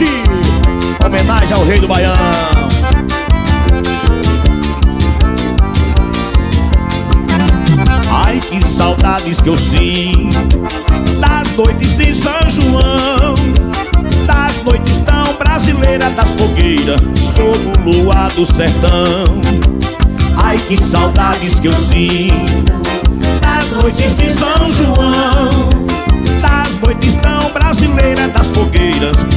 Norte, homenagem ao rei do Baião. Ai, que saudades que eu sinto das noites de São João, das noites tão brasileiras, das fogueiras sob o luar do sertão. Ai, que saudades que eu sinto das noites de São João, das noites tão brasileiras, das fogueiras